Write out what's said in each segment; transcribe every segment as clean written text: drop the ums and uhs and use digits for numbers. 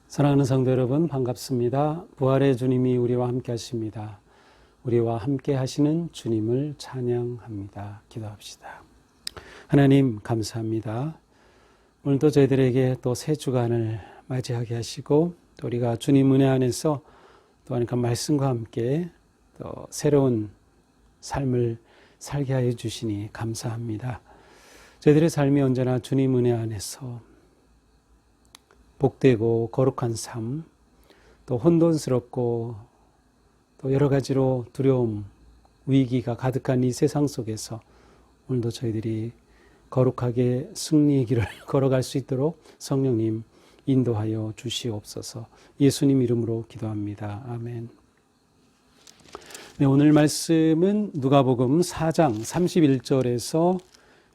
사랑하는 성도 여러분, 반갑습니다. 부활의 주님이 우리와 함께 하십니다. 우리와 함께 하시는 주님을 찬양합니다. 기도합시다. 하나님 감사합니다. 오늘도 저희들에게 또 새 주간을 맞이하게 하시고 또 우리가 주님 은혜 안에서 또 하나님과 말씀과 함께 또 새로운 삶을 살게 하여 주시니 감사합니다. 저희들의 삶이 언제나 주님 은혜 안에서 복되고 거룩한 삶, 또 혼돈스럽고 또 여러 가지로 두려움, 위기가 가득한 이 세상 속에서 오늘도 저희들이 거룩하게 승리의 길을 걸어갈 수 있도록 성령님 인도하여 주시옵소서. 예수님 이름으로 기도합니다. 아멘. 네, 오늘 말씀은 누가복음 4장 31절에서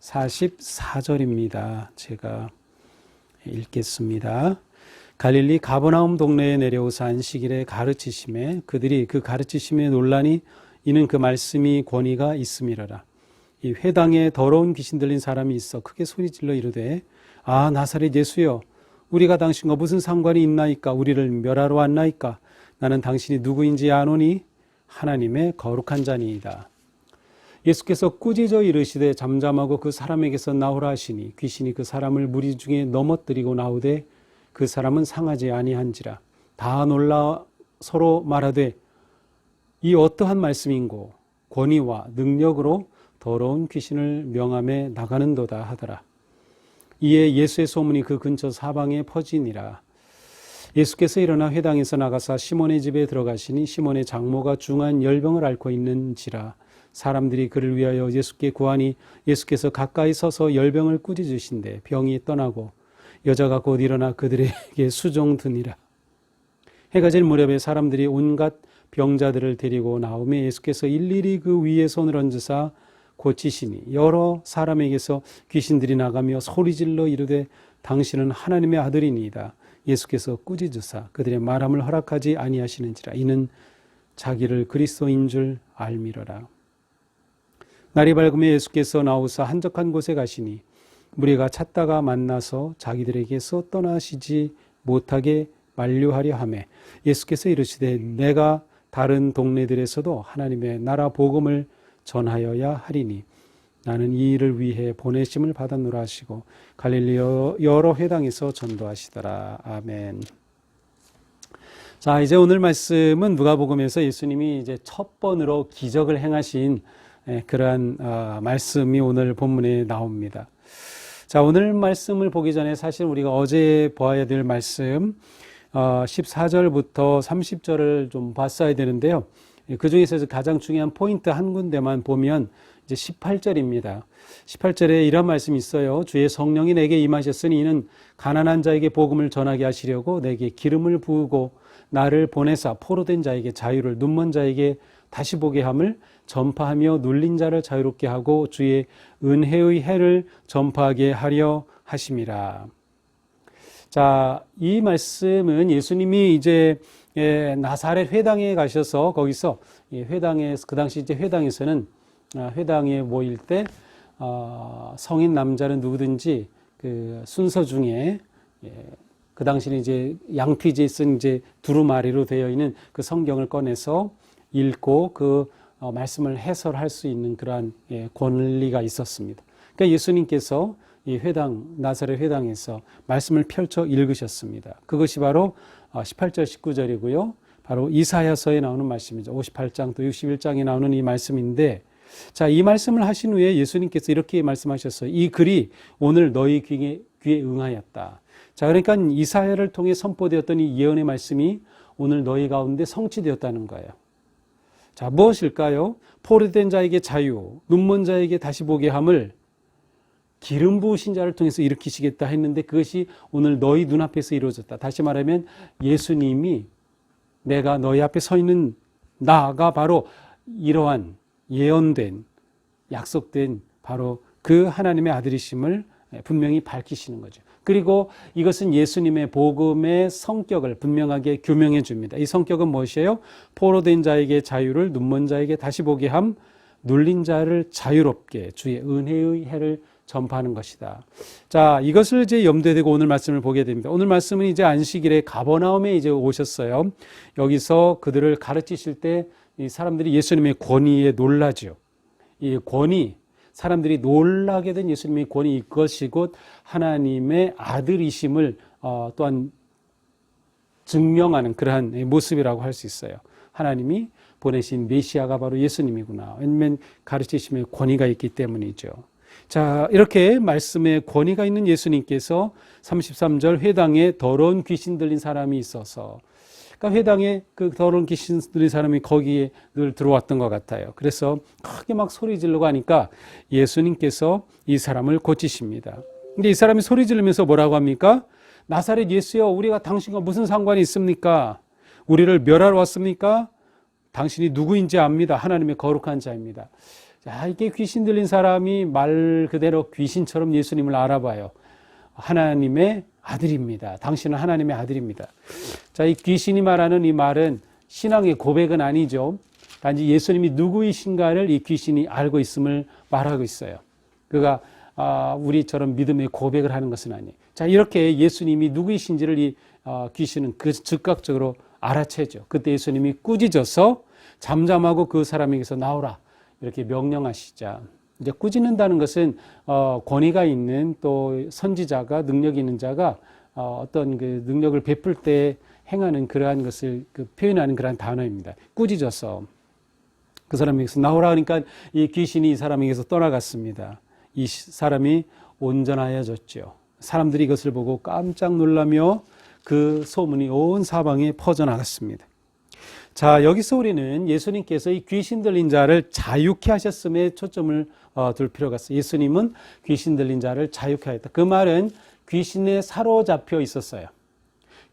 44절입니다. 제가 읽겠습니다. 갈릴리 가버나움 동네에 내려오사 안식일에 가르치심에 그들이 그 가르치심에 논란이 이는 그 말씀이 권위가 있음이라라. 이 회당에 더러운 귀신 들린 사람이 있어 크게 소리질러 이르되 아 나사렛 예수여 우리가 당신과 무슨 상관이 있나이까 우리를 멸하러 왔나이까 나는 당신이 누구인지 아노니 하나님의 거룩한 자니이다. 예수께서 꾸짖어 이르시되 잠잠하고 그 사람에게서 나오라 하시니 귀신이 그 사람을 무리 중에 넘어뜨리고 나오되 그 사람은 상하지 아니한지라. 다 놀라 서로 말하되 이 어떠한 말씀인고 권위와 능력으로 더러운 귀신을 명함에 나가는도다 하더라. 이에 예수의 소문이 그 근처 사방에 퍼지니라. 예수께서 일어나 회당에서 나가사 시몬의 집에 들어가시니 시몬의 장모가 중한 열병을 앓고 있는지라. 사람들이 그를 위하여 예수께 구하니 예수께서 가까이 서서 열병을 꾸짖으신대 병이 떠나고 여자가 곧 일어나 그들에게 수종드니라. 해가 질 무렵에 사람들이 온갖 병자들을 데리고 나오매 예수께서 일일이 그 위에 손을 얹으사 고치시니 여러 사람에게서 귀신들이 나가며 소리질러 이르되 당신은 하나님의 아들이니이다. 예수께서 꾸짖으사 그들의 말함을 허락하지 아니하시는지라. 이는 자기를 그리스도인 줄 알미러라. 날이 밝으며 예수께서 나오사 한적한 곳에 가시니 무리가 찾다가 만나서 자기들에게서 떠나시지 못하게 만류하려 하매 예수께서 이르시되 내가 다른 동네들에서도 하나님의 나라 복음을 전하여야 하리니 나는 이 일을 위해 보내심을 받았노라 하시고 갈릴리 여러 회당에서 전도하시더라. 아멘. 자, 이제 오늘 말씀은 누가복음에서 예수님이 이제 첫 번으로 기적을 행하신 그러한 말씀이 오늘 본문에 나옵니다. 자, 오늘 말씀을 보기 전에 사실 우리가 어제 보아야 될 말씀 14절부터 30절을 좀 봤어야 되는데요. 그 중에서 가장 중요한 포인트 한 군데만 보면 이제 18절입니다. 18절에 이런 말씀이 있어요. 주의 성령이 내게 임하셨으니 이는 가난한 자에게 복음을 전하게 하시려고 내게 기름을 부으고 나를 보내사 포로된 자에게 자유를 눈먼 자에게 다시 보게 함을 전파하며 눌린 자를 자유롭게 하고 주의 은혜의 해를 전파하게 하려 하심이라. 자, 이 말씀은 예수님이 이제 나사렛 회당에 가셔서 거기서 회당에서 그 당시 이제 회당에서는 회당에 모일 때 성인 남자는 누구든지 그 순서 중에 그 당시는 이제 양피지에 쓴 이제 두루마리로 되어 있는 그 성경을 꺼내서 읽고 그 말씀을 해설할 수 있는 그러한 권리가 있었습니다. 그러니까 예수님께서 이 회당, 나사렛 회당에서 말씀을 펼쳐 읽으셨습니다. 그것이 바로 18절, 19절이고요. 바로 이사야서에 나오는 말씀이죠. 58장 또 61장에 나오는 이 말씀인데, 자, 이 말씀을 하신 후에 예수님께서 이렇게 말씀하셨어요. 이 글이 오늘 너희 귀에 응하였다. 자, 그러니까 이사야를 통해 선포되었던 이 예언의 말씀이 오늘 너희 가운데 성취되었다는 거예요. 자, 무엇일까요? 포로된 자에게 자유, 눈먼 자에게 다시 보게 함을 기름 부으신 자를 통해서 일으키시겠다 했는데 그것이 오늘 너희 눈앞에서 이루어졌다. 다시 말하면 예수님이 내가 너희 앞에 서 있는 나가 바로 이러한 예언된, 약속된 바로 그 하나님의 아들이심을 분명히 밝히시는 거죠. 그리고 이것은 예수님의 복음의 성격을 분명하게 규명해 줍니다. 이 성격은 무엇이에요? 포로된 자에게 자유를, 눈먼 자에게 다시 보게 함, 눌린 자를 자유롭게 주의 은혜의 해를 전파하는 것이다. 자, 이것을 이제 염두에 두고 오늘 말씀을 보게 됩니다. 오늘 말씀은 이제 안식일에 가버나움에 이제 오셨어요. 여기서 그들을 가르치실 때 이 사람들이 예수님의 권위에 놀라죠. 이 권위, 사람들이 놀라게 된 예수님의 권위, 이것이 곧 하나님의 아들이심을 또한 증명하는 그러한 모습이라고 할 수 있어요. 하나님이 보내신 메시아가 바로 예수님이구나. 왜냐하면 가르치심의 권위가 있기 때문이죠. 자, 이렇게 말씀에 권위가 있는 예수님께서 33절 회당에 더러운 귀신 들린 사람이 있어서, 그러니까 회당에 그 더러운 귀신 들린 사람이 거기에 늘 들어왔던 것 같아요. 그래서 크게 막 소리 지르고 하니까 예수님께서 이 사람을 고치십니다. 근데 이 사람이 소리 지르면서 뭐라고 합니까? 나사렛 예수여, 우리가 당신과 무슨 상관이 있습니까? 우리를 멸하러 왔습니까? 당신이 누구인지 압니다. 하나님의 거룩한 자입니다. 자, 이게 귀신 들린 사람이 말 그대로 귀신처럼 예수님을 알아봐요. 하나님의 아들입니다. 당신은 하나님의 아들입니다. 자, 이 귀신이 말하는 이 말은 신앙의 고백은 아니죠. 단지 예수님이 누구이신가를 이 귀신이 알고 있음을 말하고 있어요. 그가 우리처럼 믿음의 고백을 하는 것은 아니에요. 자, 이렇게 예수님이 누구이신지를 이 귀신은 그 즉각적으로 알아채죠. 그때 예수님이 꾸짖어서 잠잠하고 그 사람에게서 나오라 이렇게 명령하시자. 이제 꾸짖는다는 것은 권위가 있는 또 선지자가 능력 있는 자가 어떤 그 능력을 베풀 때 행하는 그러한 것을 표현하는 그러한 단어입니다. 꾸짖어서 그 사람에게서 나오라 하니까 이 귀신이 이 사람에게서 떠나갔습니다. 이 사람이 온전하여졌죠. 사람들이 이것을 보고 깜짝 놀라며 그 소문이 온 사방에 퍼져나갔습니다. 자, 여기서 우리는 예수님께서 이 귀신 들린 자를 자유케 하셨음에 초점을 둘 필요가 있어요. 예수님은 귀신 들린 자를 자유케 하였다. 그 말은 귀신에 사로잡혀 있었어요.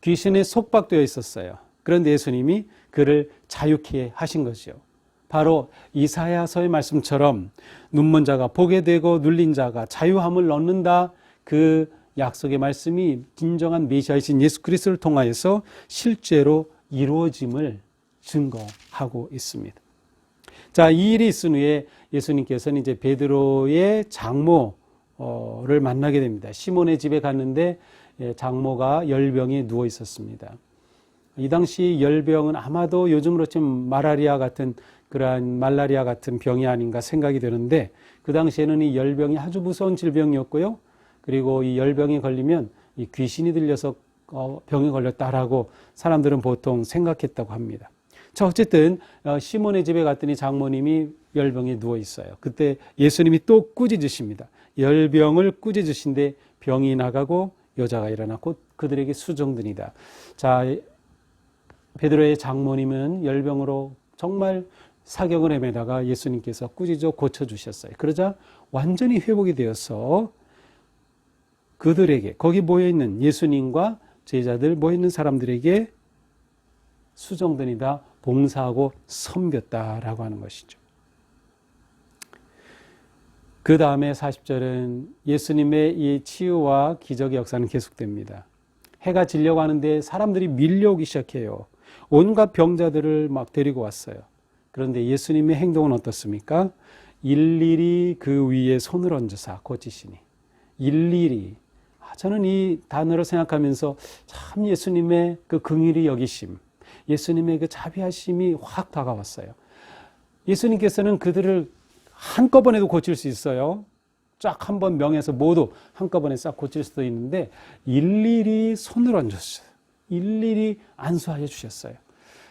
귀신에 속박되어 있었어요. 그런데 예수님이 그를 자유케 하신 것이요. 바로 이사야서의 말씀처럼 눈먼 자가 보게 되고 눌린 자가 자유함을 얻는다. 그 약속의 말씀이 진정한 메시아이신 예수 그리스도를 통하여서 실제로 이루어짐을 증거하고 있습니다. 자, 이 일이 있은 후에 예수님께서는 이제 베드로의 장모를 만나게 됩니다. 시몬의 집에 갔는데 장모가 열병에 누워 있었습니다. 이 당시 열병은 아마도 요즘으로 치면 말라리아 같은 병이 아닌가 생각이 되는데, 그 당시에는 이 열병이 아주 무서운 질병이었고요. 그리고 이 열병에 걸리면 이 귀신이 들려서 병에 걸렸다라고 사람들은 보통 생각했다고 합니다. 자, 어쨌든 시몬의 집에 갔더니 장모님이 열병에 누워 있어요. 그때 예수님이 또 꾸짖으십니다. 열병을 꾸짖으신데 병이 나가고 여자가 일어났고 그들에게 수종드니다. 자, 베드로의 장모님은 열병으로 정말 사경을 헤매다가 예수님께서 꾸짖어 고쳐주셨어요. 그러자 완전히 회복이 되어서 그들에게, 거기 모여있는 예수님과 제자들 모여있는 사람들에게 수종드니다 봉사하고 섬겼다라고 하는 것이죠. 그 다음에 40절은 예수님의 이 치유와 기적의 역사는 계속됩니다. 해가 지려고 하는데 사람들이 밀려오기 시작해요. 온갖 병자들을 막 데리고 왔어요. 그런데 예수님의 행동은 어떻습니까? 일일이 그 위에 손을 얹으사 고치시니. 일일이. 저는 이 단어를 생각하면서 참 예수님의 그 긍휼히 여기심, 예수님의 그 자비하심이 확 다가왔어요. 예수님께서는 그들을 한꺼번에도 고칠 수 있어요. 쫙 한번 명해서 모두 한꺼번에 싹 고칠 수도 있는데 일일이 손을 얹었어요. 일일이 안수하여 주셨어요.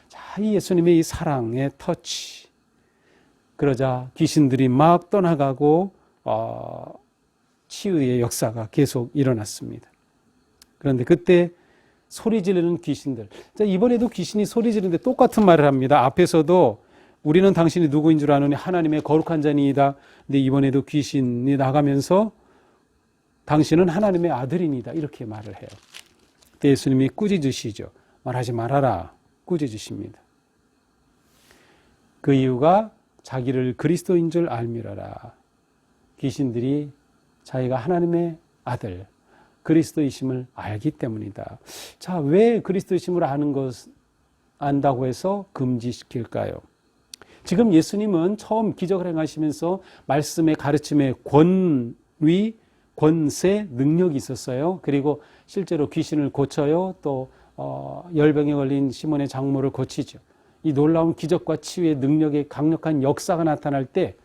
자, 이 예수님의 이 사랑의 터치. 그러자 귀신들이 막 떠나가고 치유의 역사가 계속 일어났습니다. 그런데 그때 소리 지르는 귀신들. 자, 이번에도 귀신이 소리 지르는데 똑같은 말을 합니다. 앞에서도 우리는 당신이 누구인 줄 아노니 하나님의 거룩한 자니이다. 근데 이번에도 귀신이 나가면서 당신은 하나님의 아들이니다. 이렇게 말을 해요. 그때 예수님이 꾸짖으시죠. 말하지 말아라. 꾸짖으십니다. 그 이유가 자기를 그리스도인 줄 알미라라. 귀신들이 자기가 하나님의 아들, 그리스도이심을 알기 때문이다. 자, 왜 그리스도이심을 안다고 해서 금지시킬까요? 지금 예수님은 처음 기적을 행하시면서 말씀의 가르침의 권세, 능력이 있었어요. 그리고 실제로 귀신을 고쳐요. 또 열병에 걸린 시몬의 장모를 고치죠. 이 놀라운 기적과 치유의 능력의 강력한 역사가 나타날 때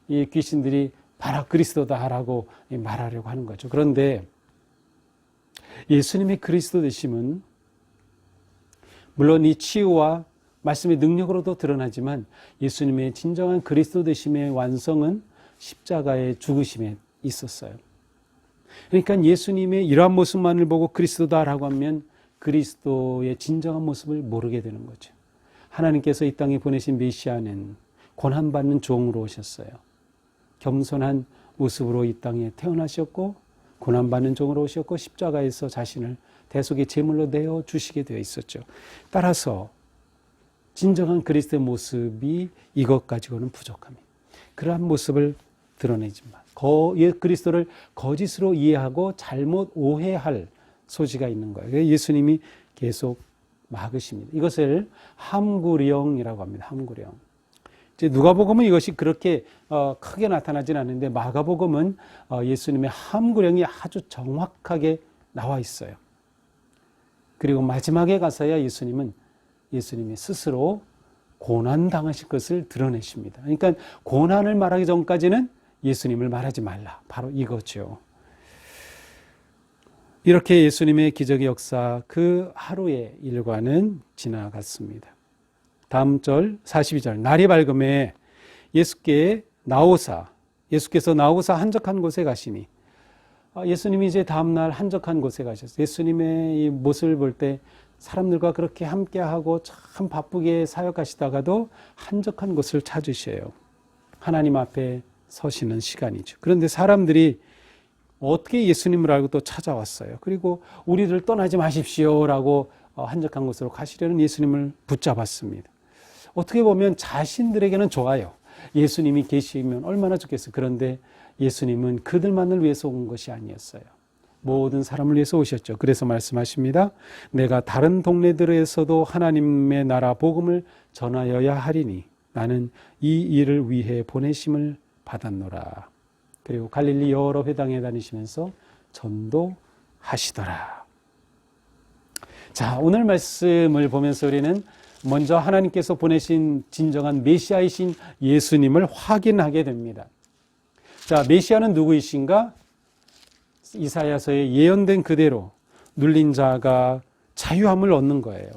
이 귀신들이 바라 그리스도다라고 말하려고 하는 거죠. 그런데 예수님의 그리스도 되심은 물론 이 치유와 말씀의 능력으로도 드러나지만 예수님의 진정한 그리스도 되심의 완성은 십자가의 죽으심에 있었어요. 그러니까 예수님의 이러한 모습만을 보고 그리스도다라고 하면 그리스도의 진정한 모습을 모르게 되는 거죠. 하나님께서 이 땅에 보내신 메시아는 고난받는 종으로 오셨어요. 겸손한 모습으로 이 땅에 태어나셨고 고난받는 종으로 오셨고 십자가에서 자신을 대속의 제물로 내어 주시게 되어 있었죠. 따라서 진정한 그리스도의 모습이 이것 가지고는 부족합니다. 그러한 모습을 드러내지만 그리스도를 거짓으로 이해하고 잘못 오해할 소지가 있는 거예요. 예수님이 계속 막으십니다. 이것을 함구령이라고 합니다. 함구령. 이제 누가복음은 이것이 그렇게 크게 나타나진 않는데 마가복음은 예수님의 함구령이 아주 정확하게 나와 있어요. 그리고 마지막에 가서야 예수님이 스스로 고난당하실 것을 드러내십니다. 그러니까 고난을 말하기 전까지는 예수님을 말하지 말라. 바로 이거죠. 이렇게 예수님의 기적의 역사 그 하루의 일과는 지나갔습니다. 다음 절 42절 날이 밝음에 예수께서 나오사 한적한 곳에 가시니 예수님이 이제 다음날 한적한 곳에 가셨어요. 예수님의 이 모습을 볼 때 사람들과 그렇게 함께하고 참 바쁘게 사역하시다가도 한적한 곳을 찾으셔요. 하나님 앞에 서시는 시간이죠. 그런데 사람들이 어떻게 예수님을 알고 또 찾아왔어요. 그리고 우리를 떠나지 마십시오라고 한적한 곳으로 가시려는 예수님을 붙잡았습니다. 어떻게 보면 자신들에게는 좋아요. 예수님이 계시면 얼마나 좋겠어요. 그런데 예수님은 그들만을 위해서 온 것이 아니었어요. 모든 사람을 위해서 오셨죠. 그래서 말씀하십니다. 내가 다른 동네들에서도 하나님의 나라 복음을 전하여야 하리니 나는 이 일을 위해 보내심을 받았노라. 그리고 갈릴리 여러 회당에 다니시면서 전도하시더라. 자, 오늘 말씀을 보면서 우리는 먼저 하나님께서 보내신 진정한 메시아이신 예수님을 확인하게 됩니다. 자, 메시아는 누구이신가? 이사야서에 예언된 그대로 눌린 자가 자유함을 얻는 거예요.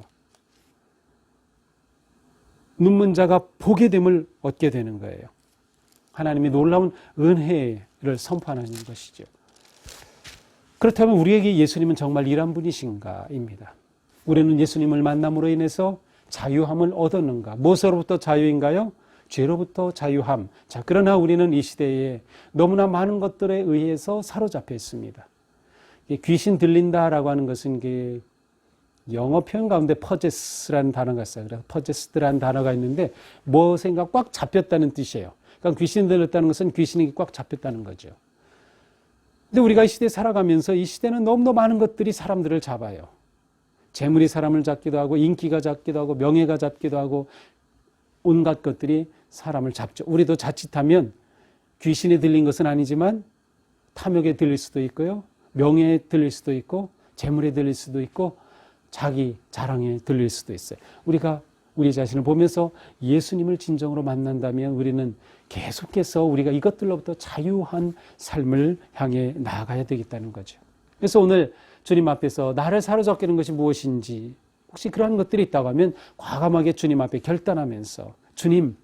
눈먼 자가 보게 됨을 얻게 되는 거예요. 하나님의 놀라운 은혜를 선포하는 것이죠. 그렇다면 우리에게 예수님은 정말 이런 분이신가입니다. 우리는 예수님을 만남으로 인해서 자유함을 얻었는가? 무엇으로부터 자유인가요? 죄로부터 자유함. 자, 그러나 우리는 이 시대에 너무나 많은 것들에 의해서 사로잡혀 있습니다. 귀신 들린다라고 하는 것은 영어 표현 가운데 퍼제스라는 단어가 있어요. 그래서 퍼제스드라는 단어가 있는데 무엇인가 꽉 잡혔다는 뜻이에요. 그러니까 귀신 들렸다는 것은 귀신이 꽉 잡혔다는 거죠. 근데 우리가 이 시대에 살아가면서 이 시대는 너무나 많은 것들이 사람들을 잡아요. 재물이 사람을 잡기도 하고 인기가 잡기도 하고 명예가 잡기도 하고 온갖 것들이 사람을 잡죠. 우리도 자칫하면 귀신에 들린 것은 아니지만 탐욕에 들릴 수도 있고요. 명예에 들릴 수도 있고 재물에 들릴 수도 있고 자기 자랑에 들릴 수도 있어요. 우리가 우리 자신을 보면서 예수님을 진정으로 만난다면 우리는 계속해서 우리가 이것들로부터 자유한 삶을 향해 나아가야 되겠다는 거죠. 그래서 오늘 주님 앞에서 나를 사로잡게 하는 것이 무엇인지 혹시 그러한 것들이 있다고 하면 과감하게 주님 앞에 결단하면서 주님,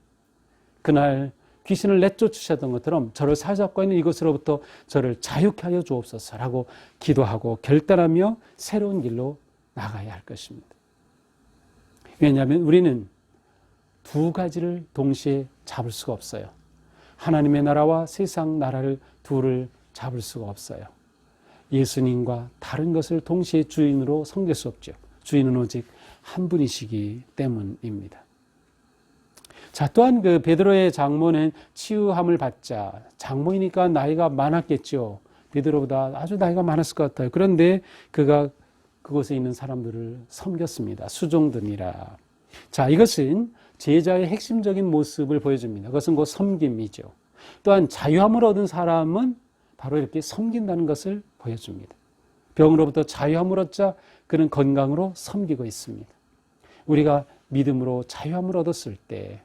그날 귀신을 내쫓으셨던 것처럼 저를 사로잡고 있는 이것으로부터 저를 자유케 하여 주옵소서라고 기도하고 결단하며 새로운 길로 나가야 할 것입니다. 왜냐하면 우리는 두 가지를 동시에 잡을 수가 없어요. 하나님의 나라와 세상 나라를 둘을 잡을 수가 없어요. 예수님과 다른 것을 동시에 주인으로 섬길 수 없죠. 주인은 오직 한 분이시기 때문입니다. 자, 또한 그 베드로의 장모는 치유함을 받자. 장모이니까 나이가 많았겠죠. 베드로보다 아주 나이가 많았을 것 같아요. 그런데 그가 그곳에 있는 사람들을 섬겼습니다. 수종드니라. 자, 이것은 제자의 핵심적인 모습을 보여줍니다. 그것은 곧 섬김이죠. 또한 자유함을 얻은 사람은 바로 이렇게 섬긴다는 것을 보여줍니다. 병으로부터 자유함을 얻자 그는 건강으로 섬기고 있습니다. 우리가 믿음으로 자유함을 얻었을 때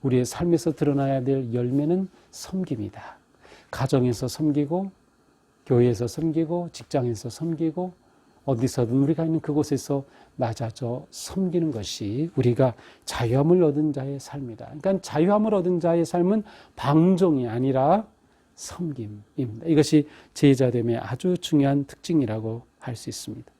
우리의 삶에서 드러나야 될 열매는 섬김이다. 가정에서 섬기고, 교회에서 섬기고, 직장에서 섬기고, 어디서든 우리가 있는 그곳에서 낮아져 섬기는 것이 우리가 자유함을 얻은 자의 삶이다. 그러니까 자유함을 얻은 자의 삶은 방종이 아니라 섬김입니다. 이것이 제자됨의 아주 중요한 특징이라고 할 수 있습니다.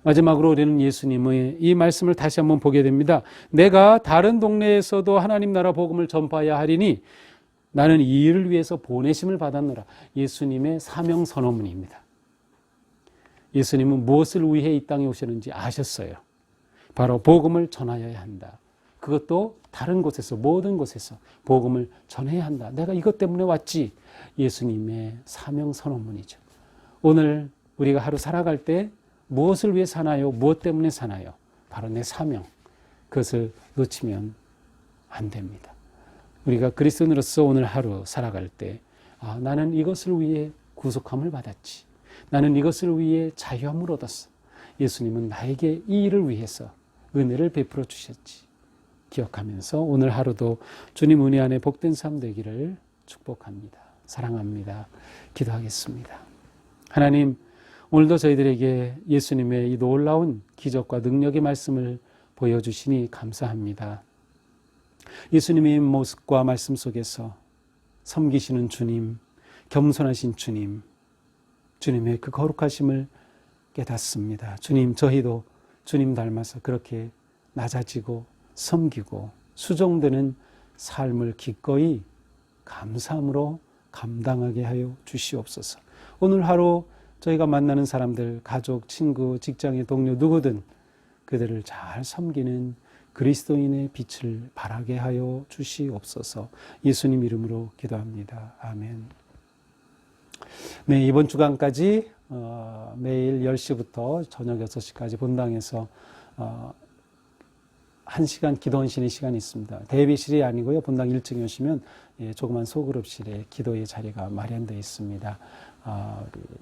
마지막으로 우리는 예수님의 이 말씀을 다시 한번 보게 됩니다. 내가 다른 동네에서도 하나님 나라 복음을 전파해야 하리니 나는 이 일을 위해서 보내심을 받았노라. 예수님의 사명 선언문입니다. 예수님은 무엇을 위해 이 땅에 오셨는지 아셨어요. 바로 복음을 전하여야 한다. 그것도 다른 곳에서, 모든 곳에서 복음을 전해야 한다. 내가 이것 때문에 왔지. 예수님의 사명 선언문이죠. 오늘 우리가 하루 살아갈 때 무엇을 위해 사나요? 무엇 때문에 사나요? 바로 내 사명. 그것을 놓치면 안 됩니다. 우리가 그리스도인으로서 오늘 하루 살아갈 때 나는 이것을 위해 구속함을 받았지. 나는 이것을 위해 자유함을 얻었어. 예수님은 나에게 이 일을 위해서 은혜를 베풀어 주셨지. 기억하면서 오늘 하루도 주님 은혜 안에 복된 삶 되기를 축복합니다. 사랑합니다. 기도하겠습니다. 하나님, 오늘도 저희들에게 예수님의 이 놀라운 기적과 능력의 말씀을 보여주시니 감사합니다. 예수님의 모습과 말씀 속에서 섬기시는 주님, 겸손하신 주님, 주님의 그 거룩하심을 깨닫습니다. 주님, 저희도 주님 닮아서 그렇게 낮아지고 섬기고 수종되는 삶을 기꺼이 감사함으로 감당하게 하여 주시옵소서. 오늘 하루 저희가 만나는 사람들, 가족, 친구, 직장의 동료 누구든 그들을 잘 섬기는 그리스도인의 빛을 발하게 하여 주시옵소서. 예수님 이름으로 기도합니다. 아멘. 네, 이번 주간까지 매일 10시부터 저녁 6시까지 본당에서 1시간 기도원 쉬는 시간이 있습니다. 대비실이 아니고요. 본당 1층에 오시면 조그만 소그룹실에 기도의 자리가 마련되어 있습니다.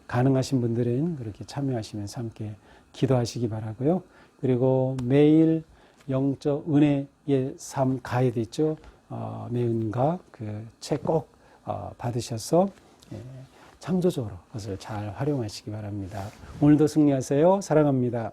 가능하신 분들은 그렇게 참여하시면서 함께 기도하시기 바라고요. 그리고 매일 영적 은혜의 삶 가이드 있죠. 매은가 그 책 꼭 받으셔서 창조적으로 그것을 잘 활용하시기 바랍니다. 오늘도 승리하세요. 사랑합니다.